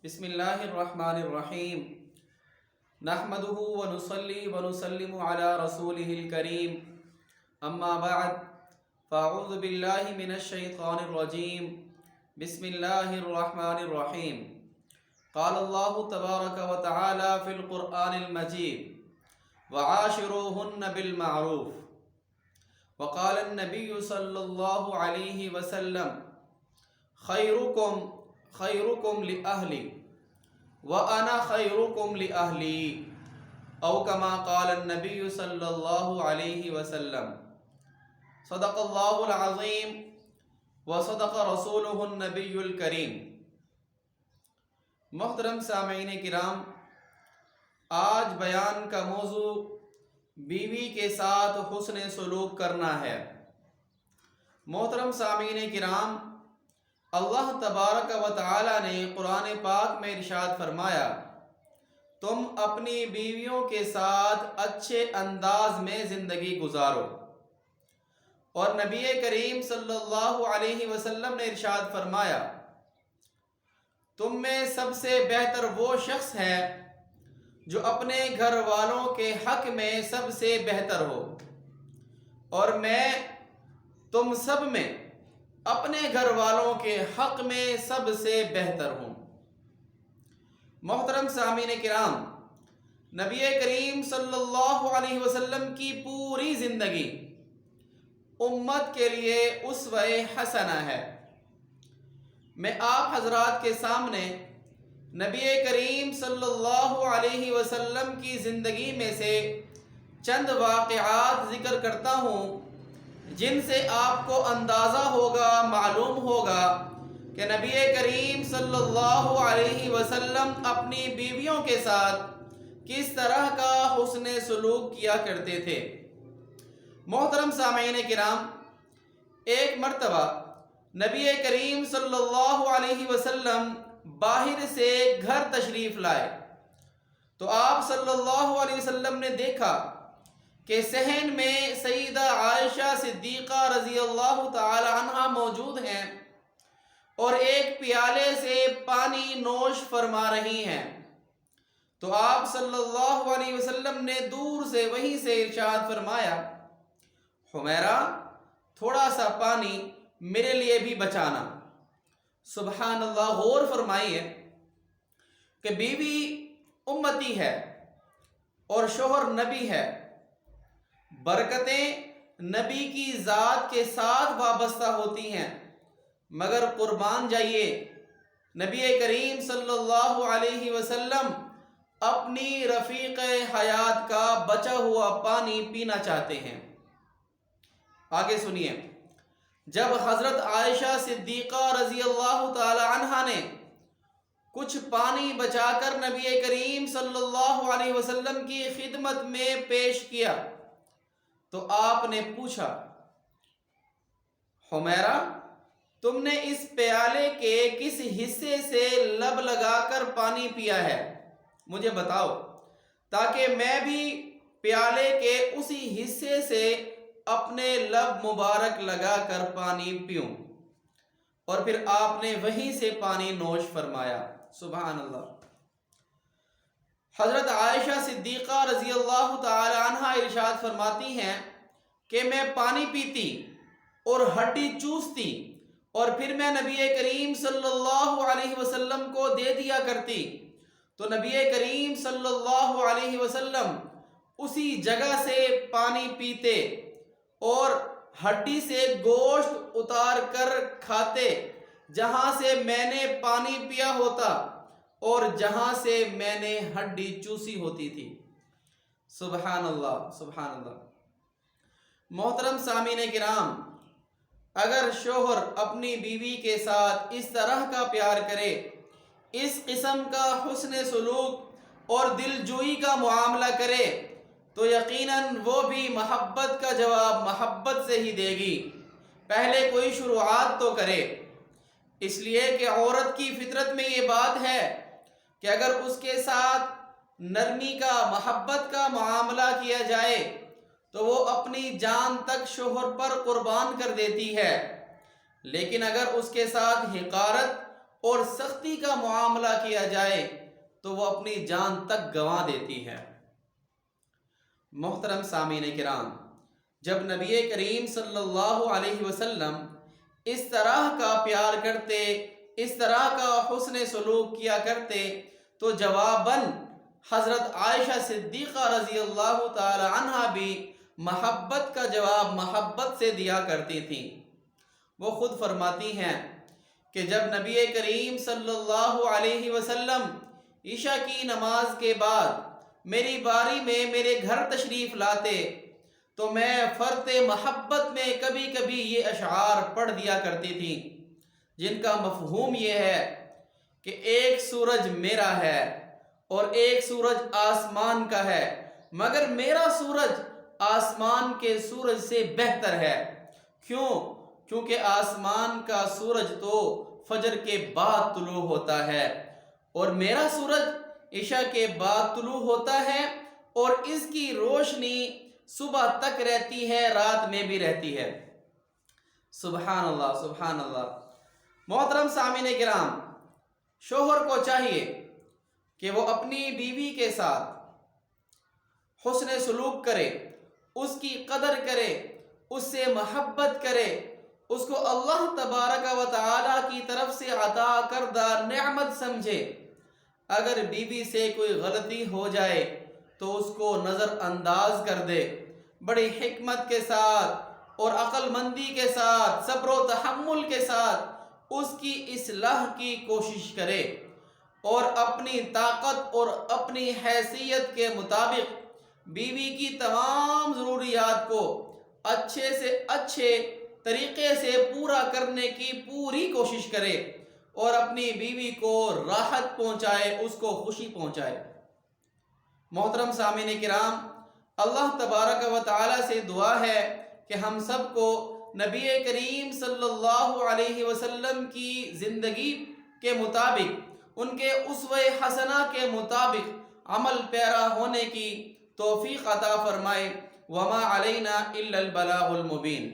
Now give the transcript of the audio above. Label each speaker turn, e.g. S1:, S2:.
S1: بسم اللہ الرحمن الرحیم نحمده ونصلی ونسلم علی رسولہ الکریم اما بعد فاعوذ باللہ من الشیطان الرجیم بسم اللہ الرحمن الرحیم قال اللہ تبارک و تعالی فی القرآن المجید وعاشروہن بالمعروف وقال النبی صلی اللہ علیہ وسلم خیرکم خیرکم لأہلی وَأَنَا خَيْرُكُمْ لِأَهْلِي او کما قال النبی صلی اللہ علیہ وسلم صدق اللہ العظیم وصدق رسولہ النبی الکریم۔ محترم سامعین کرام، آج بیان کا موضوع بیوی کے ساتھ حسن سلوک کرنا ہے۔ محترم سامعین کرام، اللہ تبارک و تعالی نے قرآن پاک میں ارشاد فرمایا، تم اپنی بیویوں کے ساتھ اچھے انداز میں زندگی گزارو، اور نبی کریم صلی اللہ علیہ وسلم نے ارشاد فرمایا، تم میں سب سے بہتر وہ شخص ہے جو اپنے گھر والوں کے حق میں سب سے بہتر ہو، اور میں تم سب میں اپنے گھر والوں کے حق میں سب سے بہتر ہوں۔ محترم سامعین کرام، نبی کریم صلی اللہ علیہ وسلم کی پوری زندگی امت کے لیے اسوہ حسنہ ہے۔ میں آپ حضرات کے سامنے نبی کریم صلی اللہ علیہ وسلم کی زندگی میں سے چند واقعات ذکر کرتا ہوں جن سے آپ کو اندازہ ہوگا، معلوم ہوگا کہ نبی کریم صلی اللہ علیہ وسلم اپنی بیویوں کے ساتھ کس طرح کا حسن سلوک کیا کرتے تھے۔ محترم سامعین کرام، ایک مرتبہ نبی کریم صلی اللہ علیہ وسلم باہر سے گھر تشریف لائے تو آپ صلی اللہ علیہ وسلم نے دیکھا کہ صحن میں سیدہ عائشہ صدیقہ رضی اللہ تعالی عنہ موجود ہیں اور ایک پیالے سے پانی نوش فرما رہی ہیں۔ تو آپ صلی اللہ علیہ وسلم نے دور سے وہیں سے ارشاد فرمایا، حمیرہ تھوڑا سا پانی میرے لیے بھی بچانا۔ سبحان اللہ، غور فرمائیے کہ بیوی امتی ہے اور شوہر نبی ہے، برکتیں نبی کی ذات کے ساتھ وابستہ ہوتی ہیں، مگر قربان جائیے نبی کریم صلی اللہ علیہ وسلم اپنی رفیق حیات کا بچا ہوا پانی پینا چاہتے ہیں۔ آگے سنیے، جب حضرت عائشہ صدیقہ رضی اللہ تعالی عنہا نے کچھ پانی بچا کر نبی کریم صلی اللہ علیہ وسلم کی خدمت میں پیش کیا تو آپ نے پوچھا، حمیرہ تم نے اس پیالے کے کس حصے سے لب لگا کر پانی پیا ہے؟ مجھے بتاؤ تاکہ میں بھی پیالے کے اسی حصے سے اپنے لب مبارک لگا کر پانی پیوں۔ اور پھر آپ نے وہیں سے پانی نوش فرمایا۔ سبحان اللہ۔ حضرت عائشہ صدیقہ رضی اللہ تعالی عنہ ارشاد فرماتی ہیں کہ میں پانی پیتی اور ہڈی چوستی اور پھر میں نبی کریم صلی اللہ علیہ وسلم کو دے دیا کرتی، تو نبی کریم صلی اللہ علیہ وسلم اسی جگہ سے پانی پیتے اور ہڈی سے گوشت اتار کر کھاتے جہاں سے میں نے پانی پیا ہوتا اور جہاں سے میں نے ہڈی چوسی ہوتی تھی۔ سبحان اللہ، سبحان اللہ۔ محترم سامعین کرام، اگر شوہر اپنی بیوی کے ساتھ اس طرح کا پیار کرے، اس قسم کا حسن سلوک اور دل جوئی کا معاملہ کرے، تو یقیناً وہ بھی محبت کا جواب محبت سے ہی دے گی۔ پہلے کوئی شروعات تو کرے، اس لیے کہ عورت کی فطرت میں یہ بات ہے کہ اگر اس کے ساتھ نرمی کا، محبت کا معاملہ کیا جائے تو وہ اپنی جان تک شوہر پر قربان کر دیتی ہے، لیکن اگر اس کے ساتھ حقارت اور سختی کا معاملہ کیا جائے تو وہ اپنی جان تک گنوا دیتی ہے۔ محترم سامعین کرام، جب نبی کریم صلی اللہ علیہ وسلم اس طرح کا پیار کرتے، اس طرح کا حسن سلوک کیا کرتے، تو جواباً حضرت عائشہ صدیقہ رضی اللہ تعالی عنہ بھی محبت کا جواب محبت سے دیا کرتی تھیں۔ وہ خود فرماتی ہیں کہ جب نبی کریم صلی اللہ علیہ وسلم عشاء کی نماز کے بعد میری باری میں میرے گھر تشریف لاتے تو میں فرط محبت میں کبھی کبھی یہ اشعار پڑھ دیا کرتی تھی، جن کا مفہوم یہ ہے کہ ایک سورج میرا ہے اور ایک سورج آسمان کا ہے، مگر میرا سورج آسمان کے سورج سے بہتر ہے۔ کیوں؟ کیونکہ آسمان کا سورج تو فجر کے بعد طلوع ہوتا ہے اور میرا سورج عشاء کے بعد طلوع ہوتا ہے، اور اس کی روشنی صبح تک رہتی ہے، رات میں بھی رہتی ہے۔ سبحان اللہ، سبحان اللہ۔ محترم سامعین کرام، شوہر کو چاہیے کہ وہ اپنی بیوی کے ساتھ حسن سلوک کرے، اس کی قدر کرے، اس سے محبت کرے، اس کو اللہ تبارک و تعالی کی طرف سے عطا کردہ نعمت سمجھے۔ اگر بیوی سے کوئی غلطی ہو جائے تو اس کو نظر انداز کر دے، بڑی حکمت کے ساتھ اور عقل مندی کے ساتھ، صبر و تحمل کے ساتھ اس کی اصلاح کی کوشش کرے، اور اپنی طاقت اور اپنی حیثیت کے مطابق بیوی کی تمام ضروریات کو اچھے سے اچھے طریقے سے پورا کرنے کی پوری کوشش کرے، اور اپنی بیوی کو راحت پہنچائے، اس کو خوشی پہنچائے۔ محترم سامعین کرام، اللہ تبارک و تعالی سے دعا ہے کہ ہم سب کو نبی کریم صلی اللہ علیہ وسلم کی زندگی کے مطابق، ان کے اسوہ حسنہ کے مطابق عمل پیرا ہونے کی توفیق عطا فرمائے۔ وما علینا الا البلاغ المبین۔